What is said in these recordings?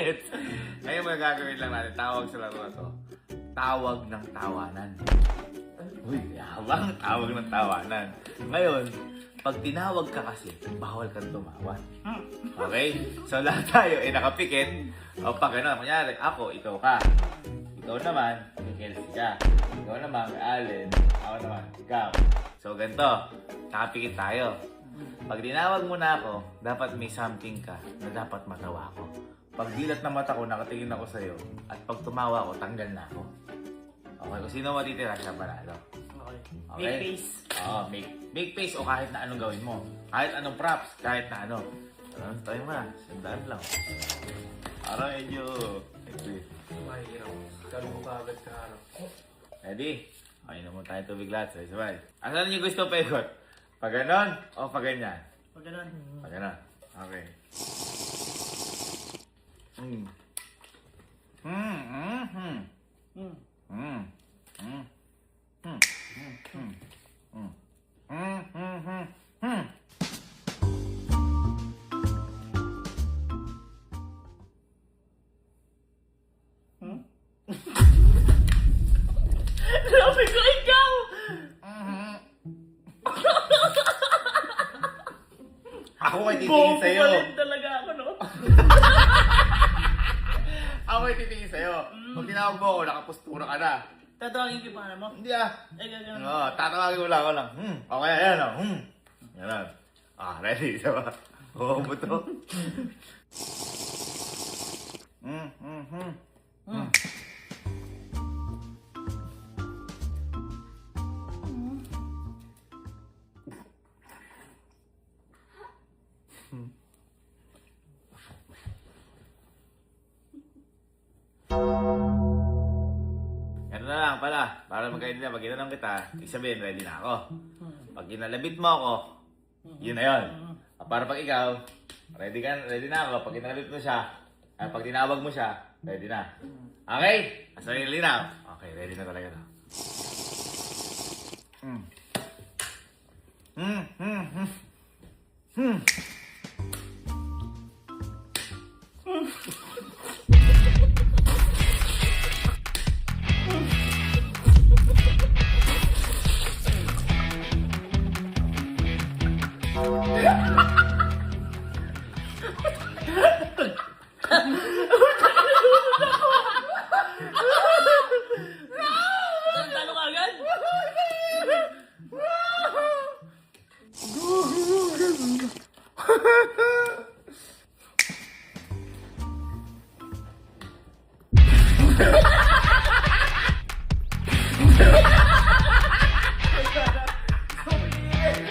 Gets? Ngayon mga gagawin lang natin, tawag sa laro na to. Tawag ng tawanan. Uy, yabang. Tawag ng tawanan. Ngayon, pag tinawag ka kasi, bawal kang tumawa. Okay? So lahat tayo ay nakapikit. O pag ano, kunyari, ako, ikaw ka. Ikaw naman, may Kelsey ka. Ikaw naman, may Allen. Ako naman, ikaw. So ganito, nakapikit tayo. Pag tinawag mo na ako, dapat may something ka na dapat matawa ko. Pag dilat ng mata ko, nakatingin ako sa'yo. At pag tumawa ako, tanggal na ako. Okay, kung sino matitira, siya panalo. Okay. Okay? Make face. Oo, make face o kahit na anong gawin mo. Kahit anong props, kahit na ano. Ano tayo ma? Sandaan lang. Parang medyo... Mahirap. Kalong ko agad sa harap. Ready? Okay na mo tayo tubig lahat. Sabay-sabay. Asan niyo gusto pa ikot? Pag ganon o pag ganyan? Pag ganun. Pag ganon. Okay. Hmm. Hmm. Hmm. Hmm. Hmm. Hmm. Hmm. Hmm. Hmm. Hmm. Hmm. Hmm. Hmm. Hmm. Hmm? Sabi ko ikaw! Ako ay titingin sa'yo. Bobo talaga ako, no? Ako ay titingin sa'yo. Pag tinawag mo ako, nakapustura ka na. Tatawagin ko yung pangalan mo? Hindi ah. Ay, gagawin. Oo, tatawagin mo lang ako lang. Okay, ayan o. Yan lang. Ready? Diba? Oo mo to. Ganun na lang pala. Para magkaintindihan, pag ginanong kita, ibig sabihin, ready na ako. Pag ginalabit mo ako, yun na yun. Para pag ikaw, ready na ako. Pag ginalabit mo siya, pag tinawag mo siya, ready na. Okay? Asa yung linaw? Okay, ready na talaga na. Talo ka agad?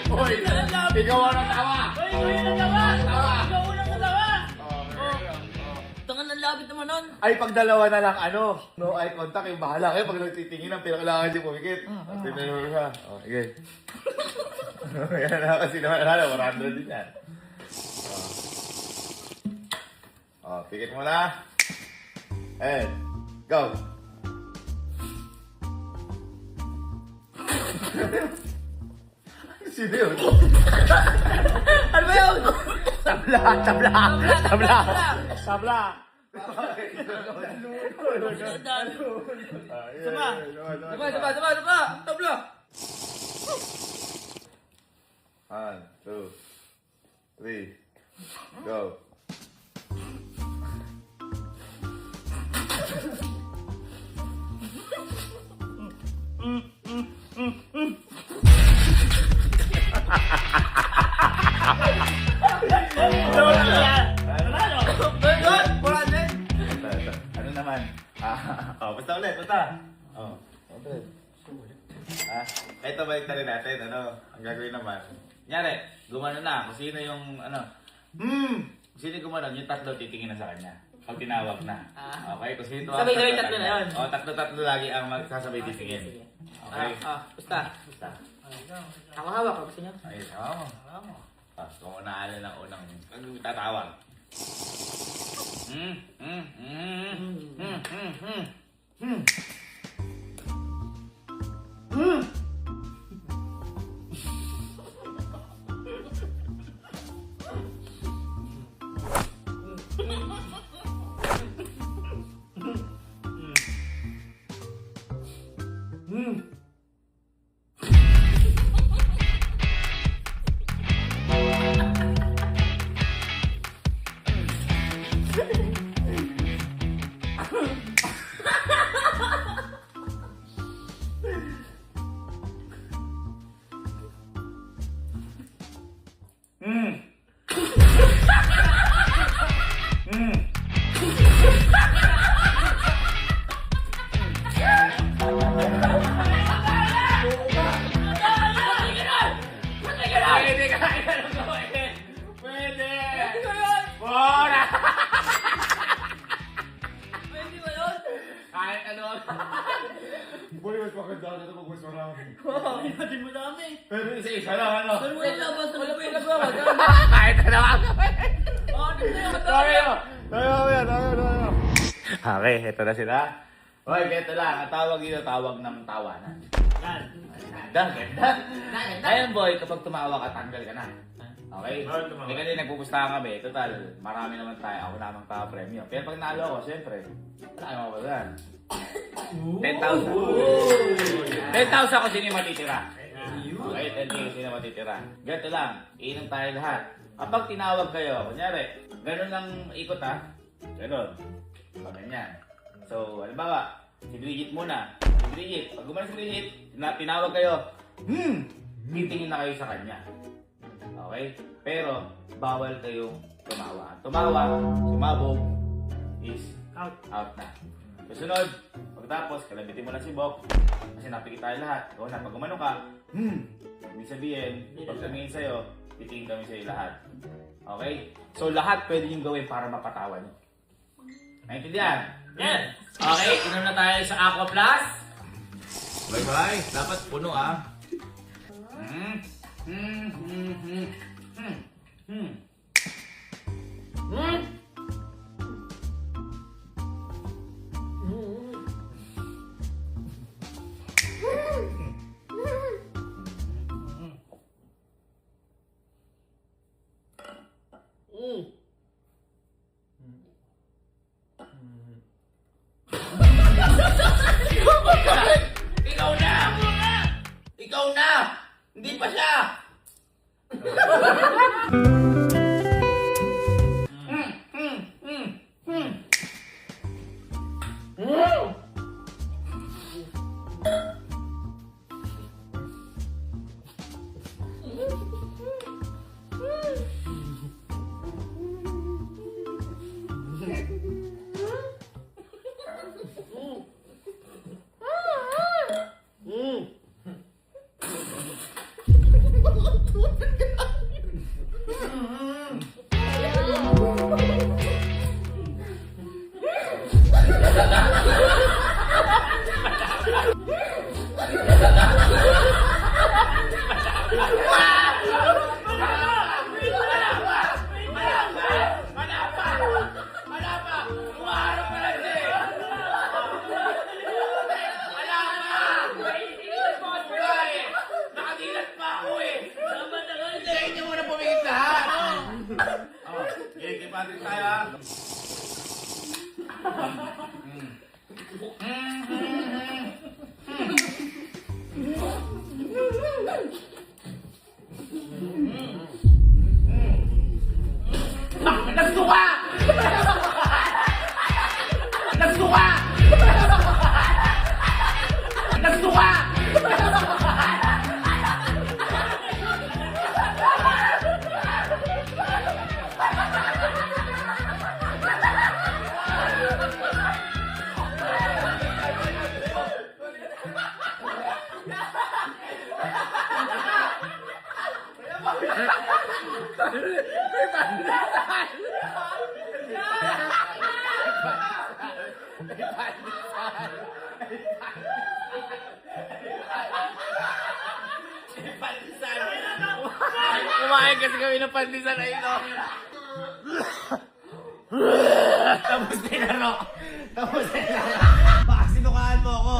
Hoy! Ikaw ang natawa! Ay, ikaw yung nagawa! Tawa! Ikaw unang nagawa! Okay. Tangan ng labit naman nun. Ay, pag dalawa na lang, no eye contact, yung bahala kayo. Pag nagtitingin ang pinakailangan siya pumikit. At tinanong siya. Okay. Yan na kasi naman, 100 din yan. Pikit mo na. And, go! Sino yun? Ano ba yun? Tabla! Saba! Tabla! 1, 2, 3, go! Ano naman? Basta ulit. Ito balik na rin natin, ang gagawin naman. Kunyari, gumano na, kung sino yung, kung sino yung gumano, yung tatlo titingin na sa kanya. Pag tinawag na. Okay, kung sino tuwag Sabay-sabay tatlo na yun. Tatlo lagi ang magsasabay titingin. Okay? Basta. Ako hawak ko, gusto niyo? Ay, tama mo. Kung unaalan ng unang tatawag. Boy, mas maganda na ito pag mas marami. Natin mo dami. Pero isa-isa lang, ano? Pero wala labas sa lapit. Kahit na naman kami. Tayo! Tayo. Okay, ito na sila. Hoy, ito lang. Ang tawag dito, tawag ng tawanan. Yan. Ganda. Ayun, boy, kapag tumawa ka, tanggal ka na. Okay? Bawal tumawa. Hindi kasi nagpupustahan kami. Total, marami naman tayo. Ako namang pa-premium. Pero pag nalo ako, syempre, wala kang mapapagaan. 10,000. 10,000 ako sino yung matitira. Okay, 10,000 sino matitira. Ganito lang, iinom tayo lahat. Kapag tinawag kayo, kunyari, ganun lang ikot ha. Ganun. Pag ganyan. So, halimbawa, si Bridget muna. Si Bridget, pag gumana si Bridget, tinawag kayo, titingin na kayo sa kanya. Okay? Pero, bawal kayong tumawa. Tumawa, sumabog, is out na. Susunod, pagkatapos, kalabitin mo na si Bok. Kasi napikit tayo lahat. Kung na, pag gumano ka, ibig sabihin, pag tumingin sa'yo, titingin kami sa'yo lahat. Okay? So, lahat pwede yung gawin para mapatawa nyo. Naintindihan? Yan. Okay, inom na tayo sa Aqua Plus. Bye-bye. Dapat puno ah. Ikaw na! Ikaw na! Hindi pa siya! Nakadilat pa ako eh! Hindi nyo muna pumingit lahat! Okay, kipatin tayo ha! Nagsuka! Nagsuka! Nagsuka! Kumain kasi kami ng pandisan na ito. Tapos tinaro. Baka sinukaan mo ako.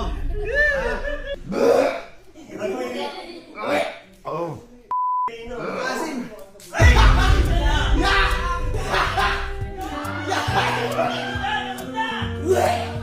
Yeah!